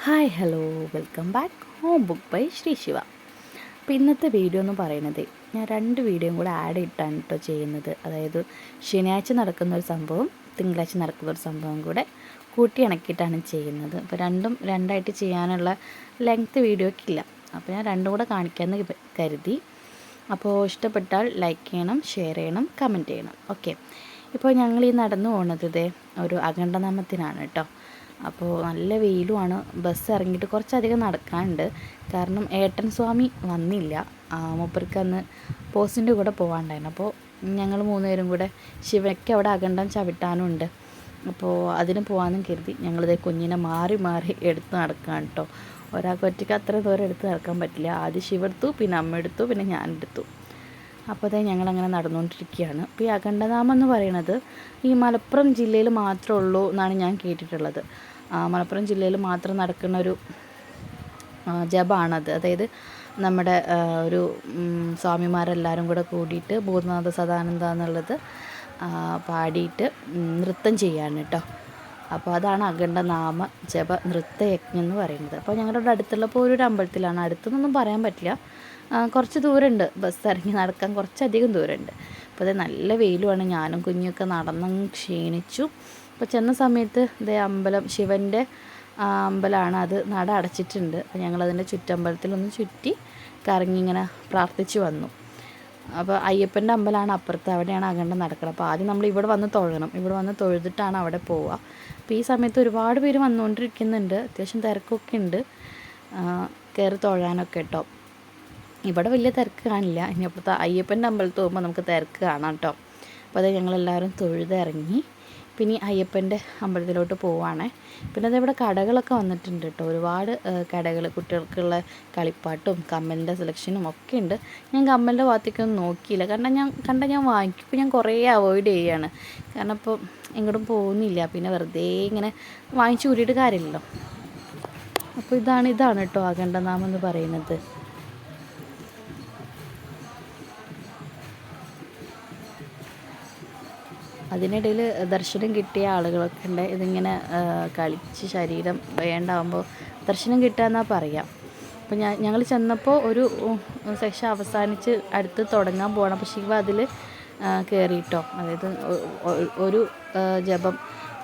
Hi hello welcome back home book by Shri Shiva. അപ്പോൾ ഇന്നത്തെ video എന്ന് പറയുന്നത് ഞാൻ 2 വീഡിയോയും കൂടെ ആഡ് ഇട്ടാണ് കേട്ടോ ചെയ്യുന്നത്. അതായത് ശനിയാഴ്ച നടക്കുന്ന ഒരു സംഭവം, തിങ്കളാഴ്ച നടക്കുന്ന ഒരു സംഭവം കൂടെ കൂട്ടി ഇണക്കിയിട്ടാണ് ചെയ്യുന്നത്. അപ്പോൾ രണ്ടും രണ്ടായിട്ട് ചെയ്യാനുള്ള ലെങ്ത്ത് വീഡിയോയ്ക്കില്ല. അപ്പോൾ ഞാൻ രണ്ടും കൂടെ കാണിക്കാമെന്ന് കരുതി. അപ്പോൾ ഇഷ്ടപ്പെട്ടാൽ ലൈക്ക് ചെയ്യണം, ഷെയർ ചെയ്യണം, കമൻറ്റ് ചെയ്യണം. ഓക്കെ. ഇപ്പോൾ ഞങ്ങൾ ഈ നടന്നു പോകുന്നത് ഒരു അഖണ്ഡനാമത്തിനാണ് കേട്ടോ. അപ്പോൾ നല്ല വെയിലുമാണ്. ബസ് ഇറങ്ങിയിട്ട് കുറച്ചധികം നടക്കാനുണ്ട്. കാരണം ഏട്ടൻ സ്വാമി വന്നില്ല. മൂപ്പർക്ക് അന്ന് പോസ്റ്റിൻ്റെ കൂടെ പോകാനുണ്ടായിരുന്നു. അപ്പോൾ ഞങ്ങൾ 3 പേരും കൂടെ ശിവയ്ക്ക് അവിടെ അഖണ്ഡം ചവിട്ടാനും ഉണ്ട്. അപ്പോൾ അതിന് പോകാമെന്നും കരുതി ഞങ്ങളിതേ കുഞ്ഞിനെ മാറി മാറി എടുത്ത് നടക്കുകയാണ് കേട്ടോ. ഒരാൾക്ക് ഒറ്റയ്ക്ക് അത്ര ദൂരം എടുത്ത് നടക്കാൻ പറ്റില്ല. ആദ്യം ശിവ എടുത്തു, പിന്നെ അമ്മ എടുത്തു, പിന്നെ ഞാനെടുത്തു. അപ്പോൾ അതേ ഞങ്ങളങ്ങനെ നടന്നുകൊണ്ടിരിക്കുകയാണ്. അപ്പോൾ ഈ അഖണ്ഡനാമം എന്ന് പറയുന്നത് ഈ മലപ്പുറം ജില്ലയിൽ മാത്രമേ ഉള്ളൂ എന്നാണ് ഞാൻ കേട്ടിട്ടുള്ളത്. മലപ്പുറം ജില്ലയിൽ മാത്രം നടക്കുന്ന ഒരു ജപമാണത്. അതായത് നമ്മുടെ ഒരു സ്വാമിമാരെല്ലാവരും കൂടെ കൂടിയിട്ട് ഭൂതനാഥ സദാനന്ദ എന്നുള്ളത് പാടിയിട്ട് നൃത്തം ചെയ്യാണ് കേട്ടോ. അപ്പോൾ അതാണ് അഖണ്ഡനാമ ജപ നൃത്തയജ്ഞം എന്ന് പറയുന്നത്. അപ്പോൾ ഞങ്ങളുടെ അടുത്തുള്ളപ്പോൾ ഒരു അമ്പലത്തിലാണ്. അടുത്തൊന്നും പറയാൻ പറ്റില്ല, കുറച്ച് ദൂരമുണ്ട്. ബസ് ഇറങ്ങി നടക്കാൻ കുറച്ചധികം ദൂരമുണ്ട്. അപ്പോൾ അത് നല്ല വെയിലുമാണ്. ഞാനും കുഞ്ഞൊക്കെ നടന്നങ്ങ് ക്ഷീണിച്ചു. അപ്പോൾ ചെന്ന സമയത്ത് ഇതേ അമ്പലം ശിവൻ്റെ അമ്പലമാണ്. അത് നട അടച്ചിട്ടുണ്ട്. അപ്പോൾ ഞങ്ങളതിൻ്റെ ചുറ്റമ്പലത്തിലൊന്ന് ചുറ്റി കറങ്ങി ഇങ്ങനെ പ്രാർത്ഥിച്ച് വന്നു. അപ്പോൾ അയ്യപ്പൻ്റെ അമ്പലമാണ് അപ്പുറത്ത്, അവിടെയാണ് അഖണ്ഡം നടക്കുന്നത്. അപ്പോൾ ആദ്യം നമ്മൾ ഇവിടെ വന്ന് തൊഴണം. ഇവിടെ വന്ന് തൊഴുതിട്ടാണ് അവിടെ പോവുക. അപ്പോൾ ഈ സമയത്ത് ഒരുപാട് പേര് വന്നുകൊണ്ടിരിക്കുന്നുണ്ട്. അത്യാവശ്യം തിരക്കൊക്കെ ഉണ്ട് കയറി തൊഴാനൊക്കെ കേട്ടോ. ഇവിടെ വലിയ തിരക്ക് കാണില്ല. ഇനി അപ്പുറത്തെ അയ്യപ്പൻ്റെ അമ്പലത്തിൽ പോകുമ്പോൾ നമുക്ക് തിരക്ക് കാണാം കേട്ടോ. അപ്പോൾ അത് ഞങ്ങളെല്ലാവരും തൊഴുതിറങ്ങി പിന്നെ അയ്യപ്പൻ്റെ അമ്പലത്തിലോട്ട് പോവുകയാണേ. പിന്നെ അതേവിടെ കടകളൊക്കെ വന്നിട്ടുണ്ട് കേട്ടോ. ഒരുപാട് കടകൾ, കുട്ടികൾക്കുള്ള കളിപ്പാട്ടും കമ്മലിൻ്റെ സെലക്ഷനും ഒക്കെ ഉണ്ട്. ഞാൻ കമ്മലിൻ്റെ ഭാഗത്തേക്കൊന്നും നോക്കിയില്ല. കാരണം ഞാൻ വാങ്ങിക്കും. ഇപ്പോൾ ഞാൻ കുറേ അവോയ്ഡ് ചെയ്യുകയാണ്. കാരണം ഇപ്പോൾ എങ്ങോട്ടും പോകുന്നില്ല. പിന്നെ വെറുതെ ഇങ്ങനെ വാങ്ങിച്ചു കൂട്ടിയിട്ട് കാര്യമില്ലല്ലോ. അപ്പോൾ ഇതാണ് കേട്ടോ അഖണ്ഡനാമം എന്ന് പറയുന്നത്. അതിനിടയിൽ ദർശനം കിട്ടിയ ആളുകളൊക്കെ ഉണ്ട്. ഇതിങ്ങനെ കളിച്ച് ശരീരം വേണ്ടാവുമ്പോൾ ദർശനം കിട്ടുക എന്നാണ് പറയുക. അപ്പോൾ ഞങ്ങൾ ചെന്നപ്പോൾ ഒരു സെക്ഷൻ അവസാനിച്ച് അടുത്ത് തുടങ്ങാൻ പോകണം. അപ്പോൾ ശിവ അതിൽ കയറിയിട്ടോ. അതായത് ഒരു ജപം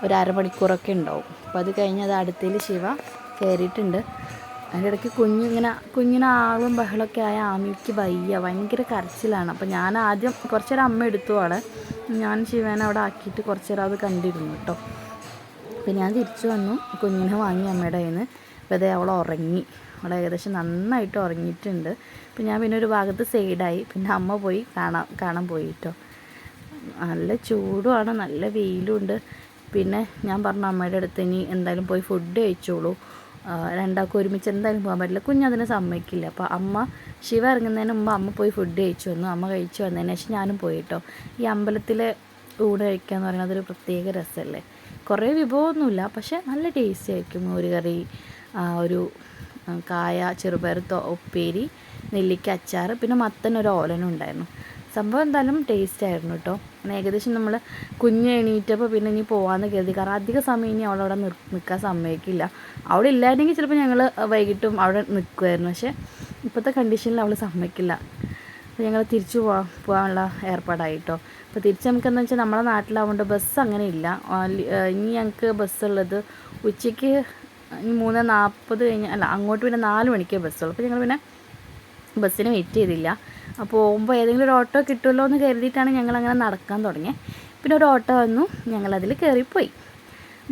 ഒരു അരമണിക്കൂറൊക്കെ ഉണ്ടാവും. അപ്പോൾ അത് കഴിഞ്ഞ് അത് അടുത്തതിൽ ശിവ കയറിയിട്ടുണ്ട്. അതിൻ്റെ ഇടയ്ക്ക് കുഞ്ഞിന് ആളും ബഹളമൊക്കെ ആയ ആമിക്ക് ഭയങ്കര കരച്ചിലാണ്. അപ്പോൾ ഞാൻ ആദ്യം കുറച്ച് നേരം അമ്മ എടുത്തു അവിടെ. ഞാൻ ശിവനെ അവിടെ ആക്കിയിട്ട് കുറച്ച് നേരം അത് കണ്ടിരുന്നു കേട്ടോ. അപ്പോൾ ഞാൻ തിരിച്ചു വന്നു, കുഞ്ഞിനെ വാങ്ങി അമ്മയുടെ കയ്യിൽ നിന്ന്. അപ്പോൾ അതേ അവൾ ഉറങ്ങി. അവൾ ഏകദേശം നന്നായിട്ട് ഉറങ്ങിയിട്ടുണ്ട്. അപ്പോൾ ഞാൻ പിന്നെ ഒരു ഭാഗത്ത് സൈഡായി. പിന്നെ അമ്മ പോയി കാണാൻ പോയി കേട്ടോ. നല്ല ചൂടുമാണ്, നല്ല വെയിലുണ്ട്. പിന്നെ ഞാൻ പറഞ്ഞു അമ്മയുടെ അടുത്ത് ഇനി എന്തായാലും പോയി ഫുഡ് കഴിച്ചോളൂ, രണ്ടാൾക്കും ഒരുമിച്ച് എന്തായാലും പോകാൻ പറ്റില്ല, കുഞ്ഞതിനെ സമ്മതിക്കില്ല. അപ്പോൾ അമ്മ ശിവ ഇറങ്ങുന്നതിന് മുമ്പ് അമ്മ പോയി ഫുഡ് കഴിച്ചു വന്നു. അമ്മ കഴിച്ചു വന്നതിന് ശേഷം ഞാനും പോയി കേട്ടോ. ഈ അമ്പലത്തിലെ ഊണ് കഴിക്കുക എന്ന് പറയുന്നത് ഒരു പ്രത്യേക രസമല്ലേ. കുറേ വിഭവമൊന്നുമില്ല, പക്ഷേ നല്ല ടേസ്റ്റി ആയിരിക്കും. മോരുകറി, ഒരു കായ ചെറുപയർ ഉപ്പേരി, നെല്ലിക്ക അച്ചാർ, പിന്നെ മത്തനൊരു ഓലനും ഉണ്ടായിരുന്നു. സംഭവം എന്തായാലും ടേസ്റ്റ് ആയിരുന്നു കേട്ടോ. അങ്ങനെ ഏകദേശം നമ്മൾ കുഞ്ഞ് എണീറ്റപ്പോൾ പിന്നെ ഇനി പോകാമെന്ന് കരുതി. കാരണം അധിക സമയം ഇനി അവളവിടെ നിൽക്കാൻ സമ്മതിക്കില്ല. അവിടെ ഇല്ലായിരുന്നെങ്കിൽ ചിലപ്പോൾ ഞങ്ങൾ വൈകിട്ടും അവിടെ നിൽക്കുമായിരുന്നു. പക്ഷേ ഇപ്പോഴത്തെ കണ്ടീഷനിൽ അവൾ സമ്മതിക്കില്ല. അപ്പോൾ ഞങ്ങൾ തിരിച്ചു പോകാനുള്ള ഏർപ്പാടായി കേട്ടോ. അപ്പോൾ തിരിച്ച് നമുക്കെന്താ വെച്ചാൽ നമ്മളെ നാട്ടിലാവുകൊണ്ട് ബസ് അങ്ങനെ ഇല്ല. ഇനി ഞങ്ങൾക്ക് ബസ്സുള്ളത് ഉച്ചയ്ക്ക് 3:40 കഴിഞ്ഞ് അങ്ങോട്ട് പിന്നെ 4 മണിക്കേ ബസ്സുള്ളൂ. അപ്പോൾ ഞങ്ങൾ പിന്നെ ബസ്സിന് വെയിറ്റ് ചെയ്തില്ല. അപ്പോൾ പോകുമ്പോൾ ഏതെങ്കിലും ഒരു ഓട്ടോ കിട്ടുമല്ലോ എന്ന് കരുതിയിട്ടാണ് ഞങ്ങളങ്ങനെ നടക്കാൻ തുടങ്ങിയത്. പിന്നെ ഒരു ഓട്ടോ വന്നു, ഞങ്ങളതിൽ കയറിപ്പോയി.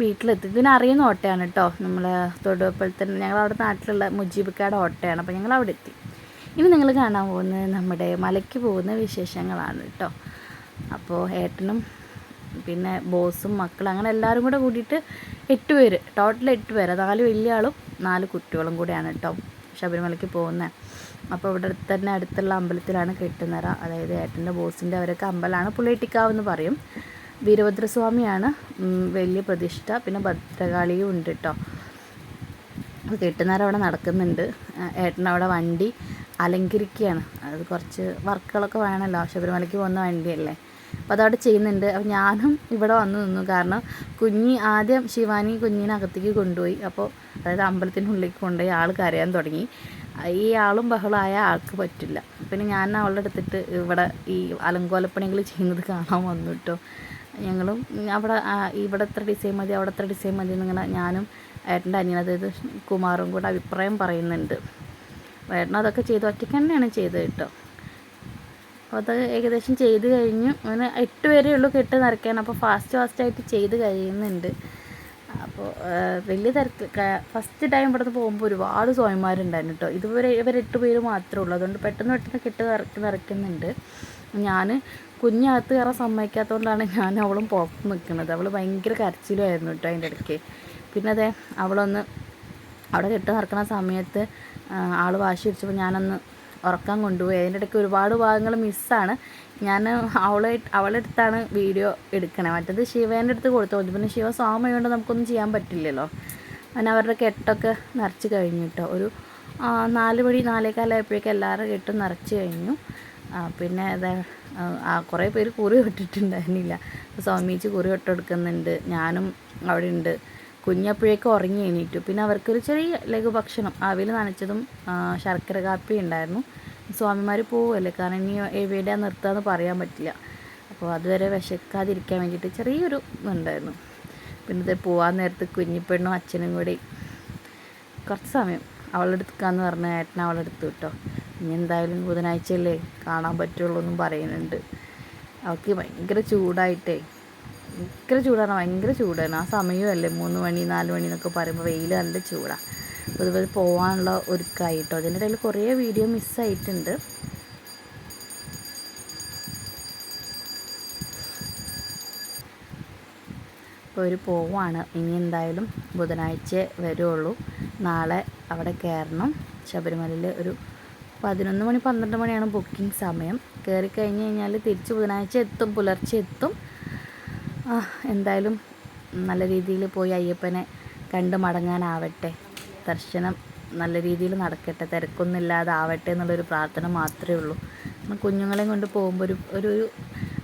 വീട്ടിലെത്തി. ഇതിന് അറിയുന്ന ഓട്ടോയാണ് കേട്ടോ. നമ്മൾ തൊടുവപ്പലത്തിന് ഞങ്ങളവിടെ നാട്ടിലുള്ള മുജീബിക്കാട് ഓട്ടോയാണ്. അപ്പോൾ ഞങ്ങൾ അവിടെ എത്തി. ഇനി നിങ്ങൾ കാണാൻ പോകുന്നത് നമ്മുടെ മലയ്ക്ക് പോകുന്ന വിശേഷങ്ങളാണ് കേട്ടോ. അപ്പോൾ ഏട്ടനും പിന്നെ ബോസും മക്കളും അങ്ങനെ എല്ലാവരും കൂടെ കൂടിയിട്ട് 8 പേര്, ടോട്ടൽ 8 പേര്. 4 വലിയ ആളും 4 കുട്ടികളും കൂടെയാണ് കേട്ടോ ശബരിമലയ്ക്ക് പോകുന്നത്. അപ്പോൾ ഇവിടെ തന്നെ അടുത്തുള്ള അമ്പലത്തിലാണ് കെട്ടുനിറ. അതായത് ഏട്ടൻ്റെ ബോസിൻ്റെ അവരൊക്കെ അമ്പലമാണ് പുളിയട്ടിക്കാവ് എന്ന് പറയും. വീരഭദ്രസ്വാമിയാണ് വലിയ പ്രതിഷ്ഠ. പിന്നെ ഭദ്രകാളിയും ഉണ്ട് കേട്ടോ. അപ്പോൾ കെട്ടുനിറ അവിടെ നടക്കുന്നുണ്ട്. ഏട്ടനവിടെ വണ്ടി അലങ്കരിക്കുകയാണ്. അത് കുറച്ച് വർക്കുകളൊക്കെ വേണമല്ലോ, ശബരിമലയ്ക്ക് പോകുന്ന വണ്ടിയല്ലേ. അപ്പോൾ അതവിടെ ചെയ്യുന്നുണ്ട്. അപ്പോൾ ഞാനും ഇവിടെ വന്നു നിന്നു. കാരണം ആദ്യം ശിവാനി കുഞ്ഞിനെ അകത്തേക്ക് കൊണ്ടുപോയി. അപ്പോൾ അതായത് അമ്പലത്തിനുള്ളിലേക്ക് കൊണ്ടുപോയി ആൾ കരയാൻ തുടങ്ങി. ഈ ആളും ബഹളമായ ആൾക്ക് പറ്റില്ല. പിന്നെ ഞാൻ അവളുടെ അടുത്തിട്ട് ഇവിടെ ഈ അലങ്കോലപ്പണികൾ ചെയ്യുന്നത് കാണാൻ വന്നു കേട്ടോ. ഞങ്ങളും അവിടെ ഇവിടെ എത്ര ഡിസൈൻ മതി അവിടെ എത്ര ഡിസൈൻ മതി എന്നിങ്ങനെ ഞാനും ഏട്ടൻ്റെ അനിയൻ അതായത് കുമാറും കൂടെ അഭിപ്രായം പറയുന്നുണ്ട്. ഏട്ടൻ അതൊക്കെ ചെയ്ത് ഒറ്റയ്ക്ക് തന്നെയാണ് ചെയ്തത് കേട്ടോ. അപ്പോൾ അത് ഏകദേശം ചെയ്ത് കഴിഞ്ഞു. അങ്ങനെ 8 പേരേ ഉള്ളൂ കെട്ട് നിറയ്ക്കാൻ. അപ്പോൾ ഫാസ്റ്റായിട്ട് ചെയ്ത് കഴിയുന്നുണ്ട്. അപ്പോൾ വലിയ തിരക്ക് ഫസ്റ്റ് ടൈം ഇവിടുന്ന് പോകുമ്പോൾ ഒരുപാട് സ്വാമിമാരുണ്ടായിരുന്നു കേട്ടോ. ഇതുവരെ ഇവർ 8 പേര് മാത്രമേ ഉള്ളൂ. അതുകൊണ്ട് പെട്ടെന്ന് കെട്ട് നിറയ്ക്കുന്നുണ്ട്. ഞാൻ കുഞ്ഞകത്ത് കയറാൻ സമ്മതിക്കാത്തതുകൊണ്ടാണ് ഞാൻ അവളും പുറത്ത് നിൽക്കുന്നത്. അവൾ ഭയങ്കര കരച്ചിലുമായിരുന്നു കേട്ടോ അതിൻ്റെ ഇടയ്ക്ക്. പിന്നെ അതെ അവളൊന്ന് അവിടെ കെട്ട് നിറക്കുന്ന സമയത്ത് ആൾ വാശി പിടിച്ചപ്പോൾ ഞാനൊന്ന് ഉറക്കാൻ കൊണ്ടുപോയി. അതിൻ്റെ ഇടയ്ക്ക് ഒരുപാട് ഭാഗങ്ങൾ മിസ്സാണ്. ഞാൻ അവളുടെ അടുത്താണ് വീഡിയോ എടുക്കണേ. മറ്റേത് ശിവേൻ്റെ അടുത്ത് കൊടുത്താൽ മതി. പിന്നെ ശിവ സ്വാമിയുണ്ട് നമുക്കൊന്നും ചെയ്യാൻ പറ്റില്ലല്ലോ. അങ്ങനെ അവരുടെ കെട്ടൊക്കെ നിറച്ച് കഴിഞ്ഞു കേട്ടോ. ഒരു 4 മണി 4:15 എല്ലാവരുടെ കെട്ടും നിറച്ച് കഴിഞ്ഞു. പിന്നെ അതെ കുറേ പേര് കുറി തൊട്ടിട്ടുണ്ടായിരുന്നില്ല. സ്വാമീജി കുറി തൊട്ടെടുക്കുന്നുണ്ട്. ഞാനും അവിടെ ഉണ്ട്. കുഞ്ഞപ്പോഴേക്കും ഉറങ്ങി എണീറ്റു. പിന്നെ അവർക്കൊരു ചെറിയ ലഘുഭക്ഷണം അവിൽ നനച്ചതും ശർക്കര കാപ്പി ഉണ്ടായിരുന്നു. സ്വാമിമാർ പോവുമല്ലേ, കാരണം ഇനി എവിടെയാണ് നിർത്തുകയെന്ന് പറയാൻ പറ്റില്ല. അപ്പോൾ അതുവരെ വിശക്കാതിരിക്കാൻ വേണ്ടിയിട്ട് ചെറിയൊരു ഇതുണ്ടായിരുന്നു. പിന്നെ ഇത് പോകാൻ നേരത്ത് കുഞ്ഞിപ്പെണ്ണും അച്ഛനും കൂടി കുറച്ച് സമയം അവളെടുക്കാന്ന് പറഞ്ഞ ഏട്ടൻ അവളെടുത്തു കേട്ടോ. ഇനി എന്തായാലും ബുധനാഴ്ചയല്ലേ കാണാൻ പറ്റുള്ളൂ എന്നും പറയുന്നുണ്ട്. അവൾക്ക് ഭയങ്കര ചൂടായിട്ടേ, ഭയങ്കര ചൂടാണ്, ഭയങ്കര ചൂടാണ്. ആ സമയമല്ലേ 3 മണി 4 മണി എന്നൊക്കെ പറയുമ്പോൾ വെയിൽ നല്ല ചൂടാണ്. അപ്പോൾ ഇതുപോലെ പോകാനുള്ള ഒരുക്കായിട്ടോ. അതിൻ്റെ ഇടയിൽ കുറേ വീഡിയോ മിസ്സായിട്ടുണ്ട്. അപ്പോൾ ഒരു പോവാണ്. ഇനി എന്തായാലും ബുധനാഴ്ച വരുള്ളൂ. നാളെ അവിടെ കയറണം. ശബരിമലയിൽ ഒരു 11 മണി 12 മണിയാണ് ബുക്കിംഗ് സമയം. കയറി കഴിഞ്ഞ് കഴിഞ്ഞാൽ തിരിച്ച് ബുധനാഴ്ച എത്തും, പുലർച്ചെ എത്തും. എന്തായാലും നല്ല രീതിയിൽ പോയി അയ്യപ്പനെ കണ്ട് മടങ്ങാനാവട്ടെ. ദർശനം നല്ല രീതിയിൽ നടക്കട്ടെ, തിരക്കൊന്നുമില്ലാതെ ആവട്ടെ എന്നുള്ളൊരു പ്രാർത്ഥന മാത്രമേ ഉള്ളൂ. കുഞ്ഞുങ്ങളെയും കൊണ്ട് പോകുമ്പോൾ ഒരു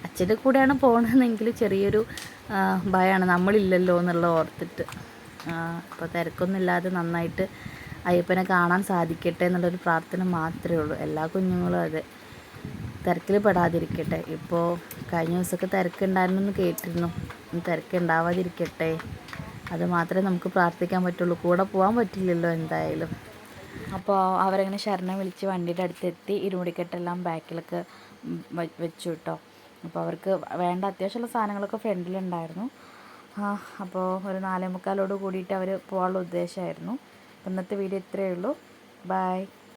അച്ഛൻ്റെ കൂടെയാണ് പോകണമെന്നെങ്കിൽ ചെറിയൊരു ഭയമാണ്, നമ്മളില്ലല്ലോ എന്നുള്ള ഓർത്തിട്ട്. അപ്പോൾ തിരക്കൊന്നുമില്ലാതെ നന്നായിട്ട് അയ്യപ്പനെ കാണാൻ സാധിക്കട്ടെ എന്നുള്ളൊരു പ്രാർത്ഥന മാത്രമേ ഉള്ളൂ. എല്ലാ കുഞ്ഞുങ്ങളും അതെ തിരക്കിൽ പെടാതിരിക്കട്ടെ. ഇപ്പോൾ കഴിഞ്ഞ ദിവസമൊക്കെ തിരക്കുണ്ടായിരുന്നെന്ന് കേട്ടിരുന്നു. തിരക്കുണ്ടാവാതിരിക്കട്ടെ, അത് മാത്രമേ നമുക്ക് പ്രാർത്ഥിക്കാൻ പറ്റുള്ളൂ. കൂടെ പോകാൻ പറ്റില്ലല്ലോ എന്തായാലും. അപ്പോൾ അവരങ്ങനെ ശരണം വിളിച്ച് വണ്ടിയുടെ അടുത്തെത്തി. ഇരുമുടിക്കെട്ടെല്ലാം ബാക്കിലൊക്കെ വെച്ചു കേട്ടോ. അപ്പോൾ അവർക്ക് വേണ്ട അത്യാവശ്യമുള്ള സാധനങ്ങളൊക്കെ ഫ്രണ്ടിലുണ്ടായിരുന്നു. അപ്പോൾ ഒരു 4:45 കൂടിയിട്ട് അവർ പോകാനുള്ള ഉദ്ദേശമായിരുന്നു. അപ്പോൾ ഇന്നത്തെ വീഡിയോ ഇത്രയേ ഉള്ളൂ. ബൈ.